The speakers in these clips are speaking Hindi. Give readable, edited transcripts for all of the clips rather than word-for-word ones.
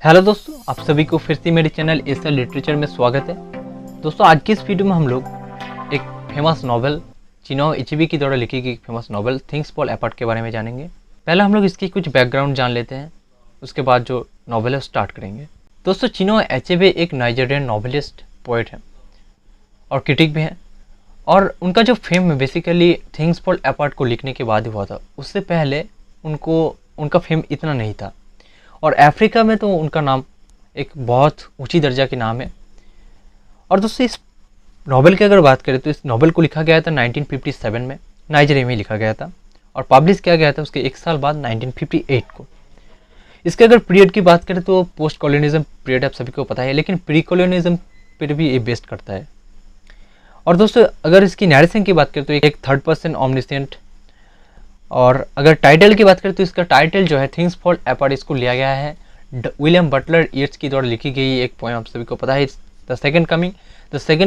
हेलो दोस्तों, आप सभी को फिर से मेरे चैनल एसएल लिटरेचर में स्वागत है। दोस्तों, आज की इस वीडियो में हम लोग एक फेमस नॉवेल चिनाओ एचेबे की द्वारा लिखी गई famous novel things fall apart के बारे में जानेंगे। पहले हम लोग इसकी कुछ बैकग्राउंड जान लेते हैं, उसके बाद जो नॉवेल है स्टार्ट करेंगे। दोस्तों, चिनाओ एचेबे एक नाइजीरियन नॉवेलिस्ट, पोएट है और क्रिटिक भी है। और उनका जो फेम है बेसिकली थिंग्स फॉल अपार्ट को लिखने के बाद ही हुआ था। उससे पहले उनका फेम इतना नहीं था। और अफ्रीका में तो उनका नाम एक बहुत ऊंची दर्जा के नाम है। और दोस्तों, इस नॉवेल की अगर बात करें तो इस नॉवेल को लिखा गया था 1957 में, नाइजीरिया में लिखा गया था और पब्लिश किया गया था उसके एक साल बाद 1958 को। इसके अगर पीरियड की बात करें तो पोस्ट कॉलोनिज्म पीरियड आप सभी को पता है, लेकिन प्री कॉलोनिज्म पर भी ये बेस्ड करता है। और दोस्तों, अगर इसकी नैरेशन की बात करें तो एक थर्ड पर्सन ऑमनिसेंट। और अगर टाइटल की बात करें तो इसका टाइटल जो है थिंग्स फॉल अपार्ट, इसको लिया गया है विलियम बटलर येट्स की द्वारा लिखी गई एक पोएम, आप सभी को पता है द सेकंड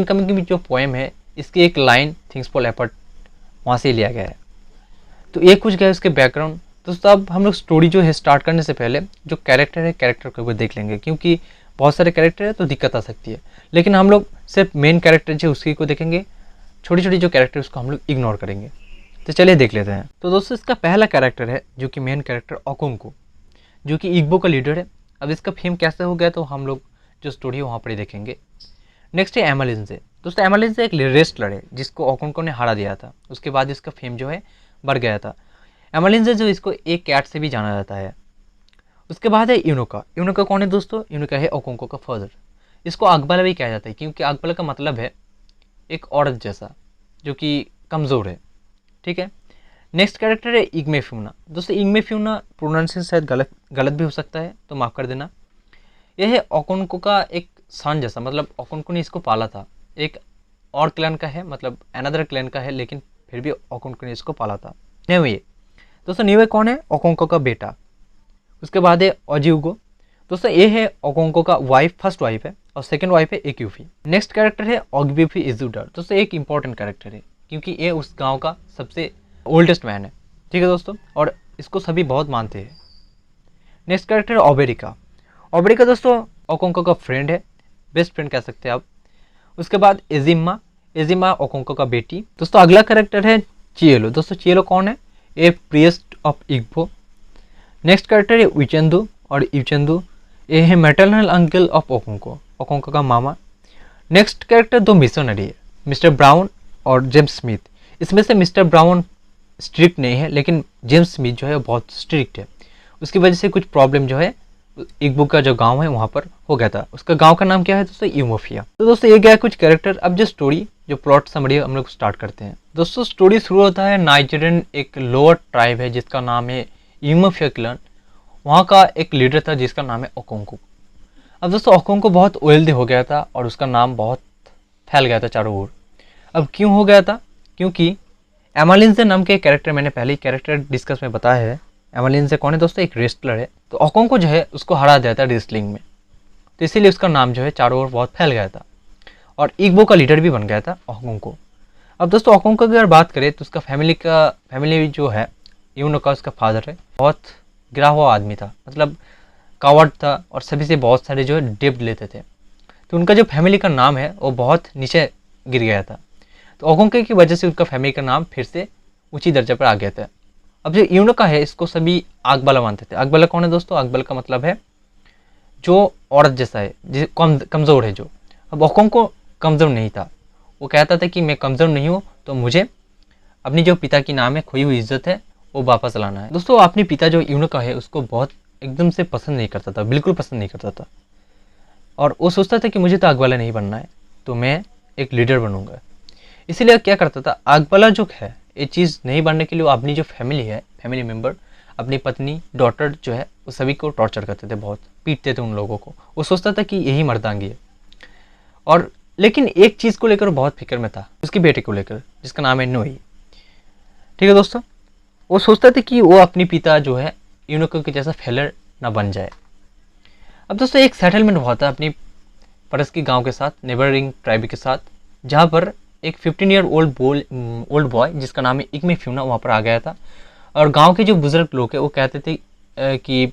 कमिंग की जो पोएम है, इसकी एक लाइन थिंग्स फॉल अपार्ट वहाँ से लिया गया है। तो ये कुछ गया इसके बैकग्राउंड। दोस्तों, अब हम लोग स्टोरी जो है स्टार्ट करने से पहले जो कैरेक्टर को देख लेंगे, क्योंकि बहुत सारे कैरेक्टर है तो दिक्कत आ सकती है। लेकिन हम लोग सिर्फ मेन कैरेक्टर जो उसकी को देखेंगे, छोटी छोटी जो कैरेक्टर उसको हम लोग इग्नोर करेंगे। तो चलिए देख लेते हैं। तो दोस्तों, इसका पहला कैरेक्टर है जो कि मेन कैरेक्टर ओकोंको, जो कि इग्बो का लीडर है। अब इसका फेम कैसे हो गया तो हम लोग जो स्टोरी है वहाँ पर ही देखेंगे। नेक्स्ट है एमालिंजे। दोस्तों, एमालिंजे एक रेस्लर है जिसको ओकोंको ने हरा दिया था। उसके बाद इसका फेम जो है बढ़ गया था। एमालिंजे जो इसको एक कैट से भी जाना जाता है। उसके बाद है यूनोका। यूनोका कौन है दोस्तों? यूनोका है ओकोंको का फादर। इसको अकबला भी कहा जाता है, क्योंकि अकबला का मतलब है एक औरत जैसा जो कि कमज़ोर है। ठीक है। नेक्स्ट कैरेक्टर है इग्मे फ्यूना। दोस्तों, इग्मे फ्यूना प्रोनाउंसिएशन शायद गलत भी हो सकता है, तो माफ़ कर देना। यह है ओकोंको का एक सन जैसा, मतलब ओकोंको ने इसको पाला था। एक और क्लैन का है, मतलब अनदर क्लैन का है, लेकिन फिर भी ओकोंको ने इसको पाला था। न्यूए। दोस्तों, न्यूए कौन है? ओकोंको का बेटा। उसके बाद है ओजिउगो। दोस्तों, ये है ओकोंको का वाइफ, फर्स्ट वाइफ है, और सेकंड वाइफ है एक्यूफी। नेक्स्ट कैरेक्टर है ओग्बिफी इजुडर। दोस्तों, एक इंपॉर्टेंट कैरेक्टर है क्योंकि ये उस गांव का सबसे ओल्डेस्ट मैन है। ठीक है दोस्तों, और इसको सभी बहुत मानते हैं। नेक्स्ट कैरेक्टर है ओबेरिका। ओबेरिका दोस्तों ओकोंको का फ्रेंड है, बेस्ट फ्रेंड कह सकते हैं आप। उसके बाद एजिमा। एजिमा ओकोंको का बेटी। दोस्तों, अगला कैरेक्टर है चिएलो। दोस्तों, चिएलो कौन है? ए प्रिएस्ट ऑफ इग्बो। नेक्स्ट कैरेक्टर है उचेंदू, और यूचेंदू ये है मैटरनल अंकल ऑफ ओकोंको, ओकोंको का मामा। नेक्स्ट कैरेक्टर दो मिशनरी है, मिस्टर ब्राउन और जेम्स स्मिथ। इसमें से मिस्टर ब्राउन स्ट्रिक्ट नहीं है, लेकिन जेम्स स्मिथ जो है बहुत स्ट्रिक्ट है। उसकी वजह से कुछ प्रॉब्लम जो है इग्बो का जो गांव है वहाँ पर हो गया था। उसका गांव का नाम क्या है दोस्तों? यूमोफिया। तो दोस्तों, ये गया कुछ कैरेक्टर। अब जो स्टोरी, जो प्लॉट समरी हम लोग स्टार्ट करते हैं। दोस्तों, स्टोरी शुरू होता है नाइजीरियन एक लोअर ट्राइब है जिसका नाम है यूमोफिया क्लैन। वहाँ का एक लीडर था जिसका नाम है ओकोंको। अब दोस्तों, ओकोंको बहुत वेल्दी हो गया था और उसका नाम बहुत फैल गया था चारों ओर। अब क्यों हो गया था? क्योंकि एमालिंजे नाम के कैरेक्टर, मैंने पहले ही कैरेक्टर डिस्कस में बताया है। एमालिंजे कौन है दोस्तों? एक रेस्लर है। तो ओकोंको जो है उसको हरा दिया था रेसलिंग में, तो इसीलिए उसका नाम जो है चारों ओर बहुत फैल गया था और इग्बो का लीडर भी बन गया था ओकोंको। अब दोस्तों, ओकोंको की अगर बात करें तो उसका फैमिली जो है यूनोका, उसका फादर है, बहुत गिरा हुआ आदमी था, मतलब कावर्ड था और सभी से बहुत सारे जो है डेब्ट लेते थे। तो उनका जो फैमिली का नाम है वो बहुत नीचे गिर गया था। तो ओकोंको की वजह से उनका फैमिली का नाम फिर से ऊंची दर्जा पर आ गया था। अब जो यूनोका है इसको सभी अकबला मानते थे। अकबला कौन है दोस्तों? अकबला का मतलब है जो औरत जैसा है, कमज़ोर है जो। अब ओकोंको कमज़ोर नहीं था, वो कहता था कि मैं कमज़ोर नहीं हूँ, तो मुझे अपनी जो पिता की नाम है, खोई हुई इज्जत है, वो वापस लाना है। दोस्तों, अपने पिता जो यूनोका है उसको बहुत एकदम से पसंद नहीं करता था, बिल्कुल पसंद नहीं करता था। और वो सोचता था कि मुझे तो अकबला नहीं बनना है, तो मैं एक लीडर बनूंगा। इसीलिए क्या करता था, अकबला जो है ये चीज़ नहीं बनने के लिए वो अपनी जो फैमिली है, फैमिली मेम्बर, अपनी पत्नी, डॉटर जो है, वो सभी को टॉर्चर करते थे, बहुत पीटते थे उन लोगों को। वो सोचता था कि यही मर्दांगी है। और लेकिन एक चीज़ को लेकर बहुत फिक्र में था, उसके बेटे को लेकर, जिसका नाम है नोई। ठीक है दोस्तों, वो सोचता था कि वो अपनी पिता जो है यूनोको के जैसा फेलर ना बन जाए। अब दोस्तों, एक सेटलमेंट हुआ था अपनी पड़ोस के गांव के साथ, नेबरिंग ट्राइब के साथ, जहाँ पर एक 15 ईयर ओल्ड बॉय जिसका नाम है इग्मे फ्यूना वहाँ पर आ गया था। और गांव के जो बुजुर्ग लोग हैं वो कहते थे कि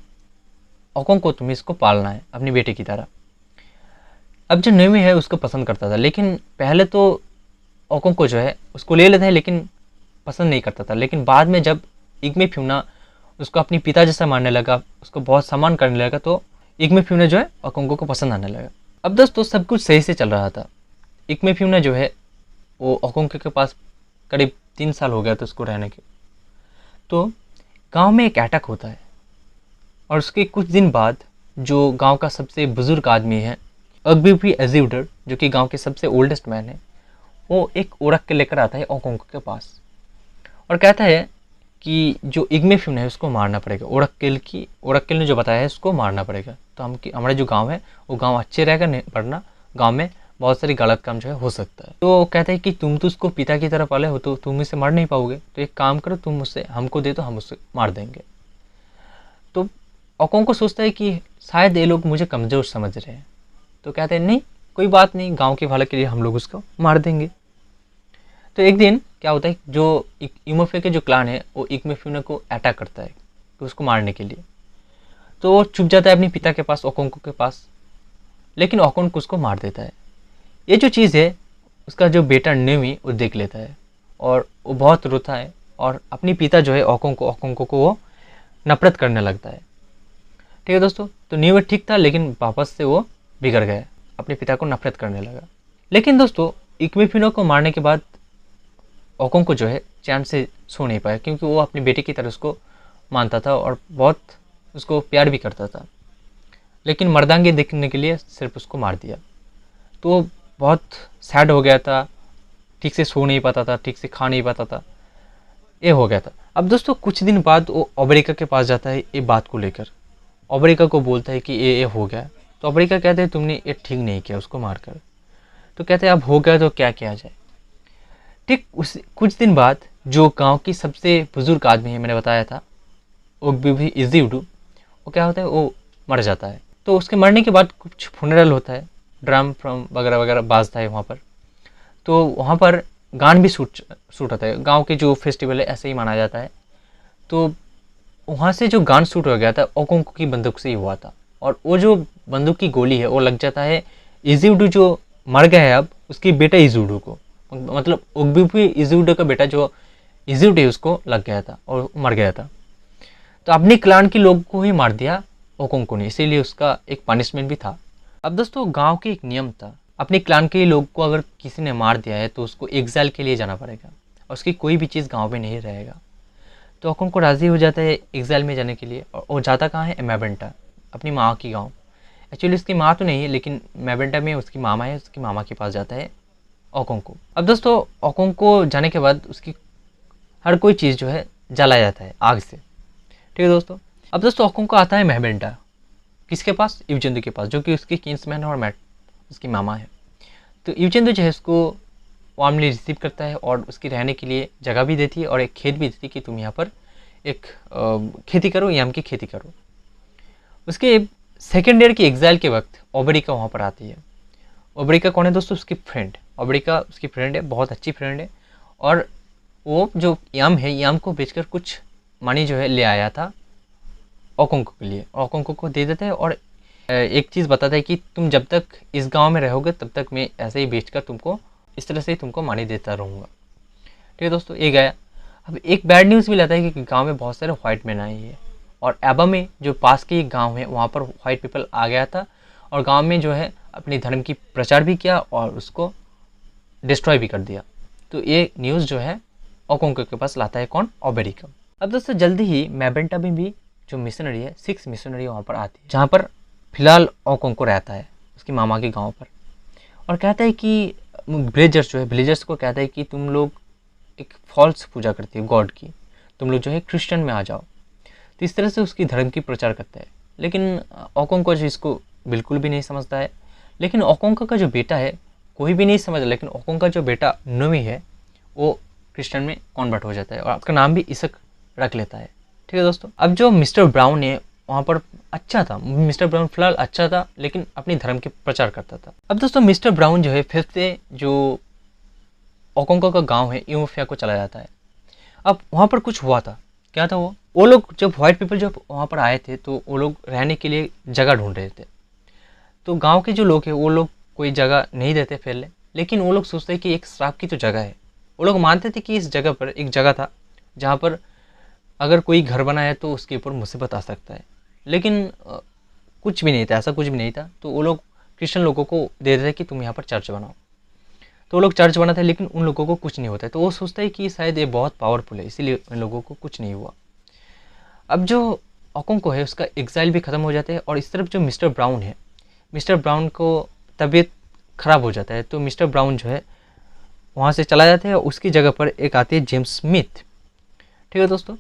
ओकोंग को तुम्हें इसको पालना है अपनी बेटे की तरह। अब जो नोमी है उसको पसंद करता था, लेकिन पहले तो ओकोंग को जो है उसको ले लेता है लेकिन पसंद नहीं करता था। लेकिन बाद में जब इग्मे फ्यूना उसको अपनी पिता जैसा मानने लगा, उसको बहुत सम्मान करने लगा, तो इग्मे फ्यूना जो है ओकोंगो को पसंद आने लगा। अब दोस्तों सब कुछ सही से चल रहा था। इग्मे फ्यूना जो है वो ओकोंगो के पास करीब 3 साल हो गया था उसको रहने के। तो गांव में एक अटैक होता है और उसके कुछ दिन बाद जो गांव का सबसे बुजुर्ग आदमी है अग्बिपी एजिउडर, जो कि गांव के सबसे ओल्डेस्ट मैन है, वो एक ओरक के लेकर आता है ओकोंगो के पास और कहता है कि जो इग्मे फ्यूना है उसको मारना पड़ेगा। ओरक्किल ने जो बताया है उसको मारना पड़ेगा, तो हमारा जो गांव है वो गांव अच्छे रहेगा, नहीं वरना गांव में बहुत सारी गलत काम जो है हो सकता है। तो कहता है कि तुम तो उसको पिता की तरह पाले हो, तो तुम इसे मार नहीं पाओगे, तो एक काम करो, तुम उससे हमको दे दो, हम उससे मार देंगे। तो ओकोंग को सोचता है कि शायद ये लोग मुझे कमज़ोर समझ रहे हैं, तो कहते हैं नहीं कोई बात नहीं, गांव के भले के लिए हम लोग उसको मार देंगे। तो एक दिन क्या होता है, जो इमोफे के जो क्लान है वो इग्मे फ्यूना को अटैक करता है तो उसको मारने के लिए। तो वो छुप जाता है अपने पिता के पास, ओकोंगो के पास, लेकिन ओकोंगो उसको मार देता है। ये जो चीज़ है उसका जो बेटा नेमी वो देख लेता है और वो बहुत रोता है और अपनी पिता जो है ओकोंगो को वो नफरत करने लगता है। ठीक है दोस्तों, तो नेमी ठीक था लेकिन वापस से वो बिगड़ गया, अपने पिता को नफरत करने लगा। लेकिन दोस्तों इग्मे फ्यूना को मारने के बाद ओकोंगो जो है चैन से सो नहीं पाया, क्योंकि वो अपनी बेटी की तरह उसको मानता था और बहुत उसको प्यार भी करता था। लेकिन मर्दांगी देखने के लिए सिर्फ उसको मार दिया, तो वो बहुत सैड हो गया था, ठीक से सो नहीं पाता था, ठीक से खा नहीं पाता था, ये हो गया था। अब दोस्तों कुछ दिन बाद वो ओबरिका के पास जाता है ये बात को लेकर, ओबरिका को बोलता है कि ये हो गया। तो ओबरिका कहते हैं तुमने ये ठीक नहीं किया उसको मारकर। तो कहते हैं अब हो गया तो क्या किया जाए। ठीक उस कुछ दिन बाद जो गांव की सबसे बुजुर्ग आदमी है, मैंने बताया था ओग्बिबी इजिउडू, वो क्या होता है वो मर जाता है। तो उसके मरने के बाद कुछ फुनरल होता है, ड्रम फ्रम वगैरह वगैरह बाजता है वहाँ पर। तो वहाँ पर गान भी शूट होता है, गांव के जो फेस्टिवल है ऐसे ही माना जाता है। तो वहाँ से जो गान शूट हो गया था ओकोंगो की बंदूक से ही हुआ था, और वो जो बंदूक की गोली है वो लग जाता है इजिउडू जो मर गया है अब उसकी बेटा इजुडू को, मतलब ओग्बिबी इजुडू का बेटा जो इजुडू है उसको लग गया था और मर गया था। तो अपने क्लान के लोग को ही मार दिया ओकोंगो ने, इसीलिए उसका एक पनिशमेंट भी था। अब दोस्तों गांव के एक नियम था, अपने क्लान के लोग को अगर किसी ने मार दिया है तो उसको एग्जाइल के लिए जाना पड़ेगा और उसकी कोई भी चीज़ गांव में नहीं रहेगा। तो ओकोंगो राज़ी हो जाता है एग्जाइल में जाने के लिए, और वो जाता कहाँ है, मेबेंटा, अपनी माँ की गाँव। एक्चुअली उसकी माँ तो नहीं है लेकिन मेबेंटा में उसकी मामा है, उसकी मामा के पास जाता है ओकोंगो। अब दोस्तों ओकोंगो जाने के बाद उसकी हर कोई चीज़ जो है जलाया जाता है आग से। ठीक है दोस्तों, अब दोस्तों ओकोंगो आता है मेबेंटा, किसके पास, इवचेंदू के पास, जो कि उसकी किंग्समैन है और उसकी मामा है। तो इवचेंदू जो है उसको वार्मली रिसीव करता है और उसकी रहने के लिए जगह भी देती है और एक खेत भी देती है कि तुम यहाँ पर एक खेती करो, याम की खेती करो। उसके सेकेंड ईयर की एग्जाइल के वक्त ओबरिका वहाँ पर आती है। ओबरिका कौन है दोस्तों, उसकी फ्रेंड। ओबरिका उसकी फ्रेंड है, बहुत अच्छी फ्रेंड है, और वो जो याम है याम को बेचकर कुछ मनी जो है ले आया था ओकोंगो के लिए, ओकोंगो को दे देता है और एक चीज़ बताता है कि तुम जब तक इस गांव में रहोगे तब तक मैं ऐसे ही बेचकर तुमको इस तरह से तुमको मनी देता रहूँगा। ठीक है दोस्तों, ये गया। अब एक बैड न्यूज़ भी लाता है कि गांव में बहुत सारे व्हाइट मैन आए हैं, और एबा में जो पास के एक गाँव है वहाँ पर व्हाइट पीपल आ गया था और गाँव में जो है अपने धर्म की प्रचार भी किया और उसको डिस्ट्रॉय भी कर दिया। तो ये न्यूज़ जो है ओकोंगो के पास लाता है कौन, ओबरिका। अब दोस्तों जल्दी ही मेबेंटा में भी जो मिशनरी है 6 मिशनरी वहाँ पर आती है, जहाँ पर फिलहाल ओकोंगो रहता है उसकी मामा के गांव पर, और कहता है कि विलेजर्स जो है, विलेजर्स को कहता है कि तुम लोग एक फॉल्स पूजा करते हो गॉड की, तुम लोग जो है क्रिश्चियन में आ जाओ। तो इस तरह से उसकी धर्म की प्रचार करता है, लेकिन ओकोंगो जो इसको बिल्कुल भी नहीं समझता है। लेकिन ओकोंगो का जो बेटा है कोई भी नहीं समझ, लेकिन ओकोंगो का जो बेटा नोमी है वो क्रिश्चियन में कन्वर्ट हो जाता है और उसका नाम भी इसक रख लेता है। ठीक है दोस्तों, अब जो मिस्टर ब्राउन है वहाँ पर अच्छा था, मिस्टर ब्राउन फिलहाल अच्छा था लेकिन अपनी धर्म के प्रचार करता था। अब दोस्तों मिस्टर ब्राउन जो है फिर से जो ओकोंगो का गांव है इमोफिया को चला जाता है। अब वहाँ पर कुछ हुआ था, क्या था वो वो लोग जब वाइट पीपल जब वहाँ पर आए थे तो वो लोग रहने के लिए जगह ढूंढ रहे थे। तो गांव के जो लोग हैं वो लोग कोई जगह नहीं देते फैलने, लेकिन वो लोग सोचते हैं कि एक श्राप की तो जगह है। वो लोग मानते थे कि इस जगह पर एक जगह था जहाँ पर अगर कोई घर बनाया तो उसके ऊपर मुसीबत आ सकता है, लेकिन कुछ भी नहीं था, ऐसा कुछ भी नहीं था। तो वो लोग क्रिश्चियन लोगों को दे देते कि तुम यहाँ पर चर्च बनाओ। तो वो लोग चर्च बनाते हैं, लेकिन उन लोगों को कुछ नहीं होता है। तो वो सोचता है कि शायद ये बहुत पावरफुल है, इसीलिए उन लोगों को कुछ नहीं हुआ। अब जो ओकोंको है उसका एग्जाइल भी ख़त्म हो जाता है, और इस तरफ जो मिस्टर ब्राउन है, मिस्टर ब्राउन को तबीयत ख़राब हो जाता है। तो मिस्टर ब्राउन जो है वहाँ से चला जाता है, और उसकी जगह पर एक आती है जेम्स स्मिथ। ठीक है दोस्तों,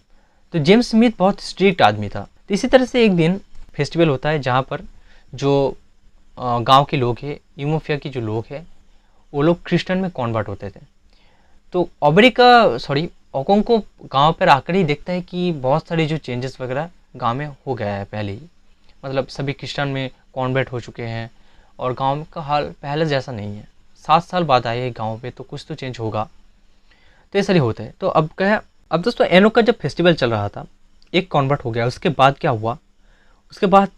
तो जेम्स स्मिथ बहुत स्ट्रिक्ट आदमी था। तो इसी तरह से एक दिन फेस्टिवल होता है जहाँ पर जो गांव के लोग हैं, यूमोफिया के जो लोग हैं, वो लोग क्रिश्चियन में कन्वर्ट होते थे। तो ओकोंको गांव पर आकर ही देखता है कि बहुत सारे जो चेंजेस वगैरह गांव में हो गया है पहले ही, मतलब सभी क्रिश्चियन में कन्वर्ट हो चुके हैं, और गांव का हाल पहले जैसा नहीं है। 7 साल बाद आए गांव पे तो कुछ तो चेंज होगा, तो ये सारी होता है। तो अब दोस्तों एनो का जब फेस्टिवल चल रहा था, एक कन्वर्ट हो गया। उसके बाद क्या हुआ, उसके बाद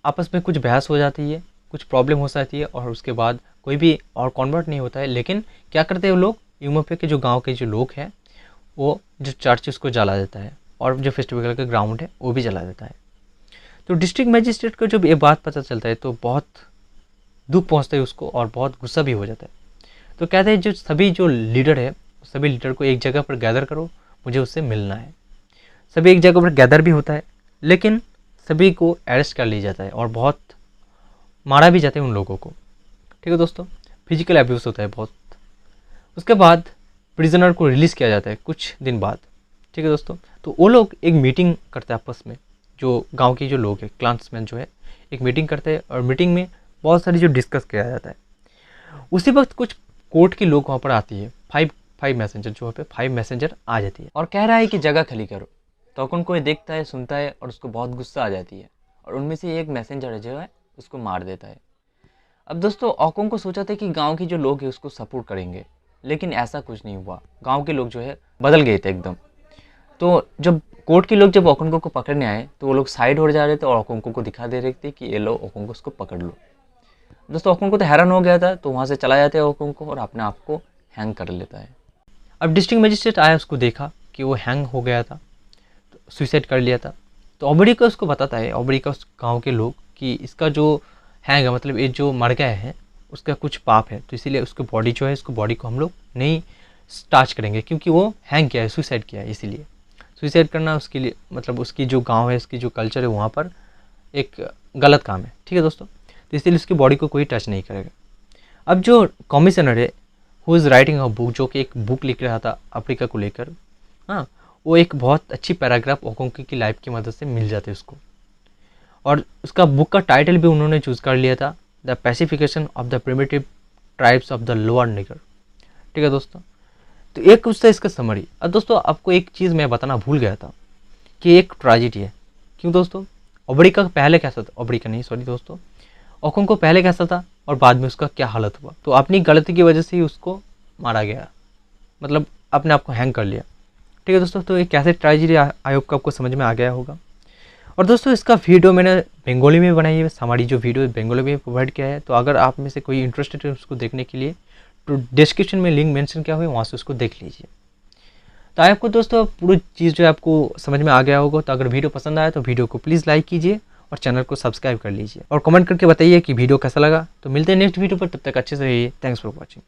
आपस में कुछ बहस हो जाती है, कुछ प्रॉब्लम हो जाती है, और उसके बाद कोई भी और कन्वर्ट नहीं होता है। लेकिन क्या करते हैं वो लोग, यूमोफे के जो गांव के जो लोग हैं, वो जो चर्च उसको जला देता है, और जो फेस्टिवल का ग्राउंड है वो भी जला देता है। तो डिस्ट्रिक्ट मजिस्ट्रेट को जब ये बात पता चलता है तो बहुत दुख पहुंचता है उसको, और बहुत गुस्सा भी हो जाता है। तो कहते हैं जो सभी जो लीडर है, सभी लीडर को एक जगह पर गैदर करो, मुझे उससे मिलना है। सभी एक जगह पर गैदर भी होता है, लेकिन सभी को अरेस्ट कर लिया जाता है, और बहुत मारा भी जाता है उन लोगों को। ठीक है दोस्तों, फिजिकल अब्यूज़ होता है बहुत। उसके बाद प्रिजनर को रिलीज़ किया जाता है कुछ दिन बाद। ठीक है दोस्तों, तो वो लोग एक मीटिंग करते हैं आपस में, जो गांव के जो लोग हैं, क्लांसमैन जो है, एक मीटिंग करते हैं, और मीटिंग में बहुत सारी जो डिस्कस किया जाता है। उसी वक्त कुछ कोर्ट के लोग वहाँ पर आती है, फाइव मैसेंजर, जो वहाँ पे 5 मैसेंजर आ जाती है, और कह रहा है कि जगह खाली करो। तो अपन कोई देखता है, सुनता है, और उसको बहुत गुस्सा आ जाती है, और उनमें से एक मैसेंजर है जो है उसको मार देता है। अब दोस्तों ओकोंको को सोचा था कि गांव के जो लोग हैं उसको सपोर्ट करेंगे, लेकिन ऐसा कुछ नहीं हुआ। गांव के लोग जो है बदल गए थे एकदम। तो जब कोर्ट के लोग जब ओकोंको को पकड़ने आए तो वो लोग साइड हो जा रहे थे, और ओकोंको को दिखा दे रहे थे कि ये लो ओकोंको उसको पकड़ लो। दोस्तों ओकोंको तो हैरान हो गया था, तो वहाँ से चला जाता है ओकोंको, और अपने आप को हैंग कर लेता है। अब डिस्ट्रिक्ट मजिस्ट्रेट आया, उसको देखा कि वो हैंग हो गया था, तो सुसाइड कर लिया था। तो ओबरिका उसको बताता है, ओबरिका उस गाँव के लोग, कि इसका जो हैंग है, मतलब ये जो मर गया है उसका कुछ पाप है, तो इसीलिए उसकी बॉडी जो है, उसको बॉडी को हम लोग नहीं टच करेंगे, क्योंकि वो हैंग किया है, सुसाइड किया है। इसीलिए सुसाइड करना उसके लिए, मतलब उसकी जो गांव है, उसकी जो कल्चर है, वहाँ पर एक गलत काम है। ठीक है दोस्तों, तो इसीलिए उसकी बॉडी को कोई टच नहीं करेगा। अब जो कमिश्नर है, who is writing a book, जो कि एक बुक लिख रहा था अफ्रीका को लेकर, हाँ, वो एक बहुत अच्छी पैराग्राफ ओकोंको की लाइफ की मदद से मिल जाते उसको, और उसका बुक का टाइटल भी उन्होंने चूज़ कर लिया था, the pacification of the primitive tribes of the lower Niger. ठीक है दोस्तों, तो एक उससे इसका समरी। अब दोस्तों आपको एक चीज़ मैं बताना भूल गया था, कि एक ट्रेजेडी है। क्यों दोस्तों, ओबरिका पहले कैसा था, ओबरिका नहीं सॉरी दोस्तों, ओकोंको पहले कैसा था, और बाद में उसका क्या हालत हुआ। तो अपनी गलती की वजह से ही उसको मारा गया, मतलब अपने आप को हैंग कर लिया। ठीक है दोस्तों, तो ये कैसे ट्रेजेडी आयोग का आपको समझ में आ गया होगा। और दोस्तों इसका वीडियो मैंने बंगाली में बनाई है, हमारी जो वीडियो बंगाली में प्रोवाइड किया है। तो अगर आप में से कोई इंटरेस्टेड है उसको देखने के लिए, तो डिस्क्रिप्शन में लिंक मेंशन किया हुआ है, वहाँ से उसको देख लीजिए। तो आपको दोस्तों पूरी चीज़ जो है आपको समझ में आ गया होगा। तो अगर वीडियो पसंद आया तो वीडियो को प्लीज़ लाइक कीजिए, और चैनल को सब्सक्राइब कर लीजिए, और कमेंट करके बताइए कि वीडियो कैसा लगा। तो मिलते हैं नेक्स्ट वीडियो पर, तब तक अच्छे से रहिए। Thanks for watching.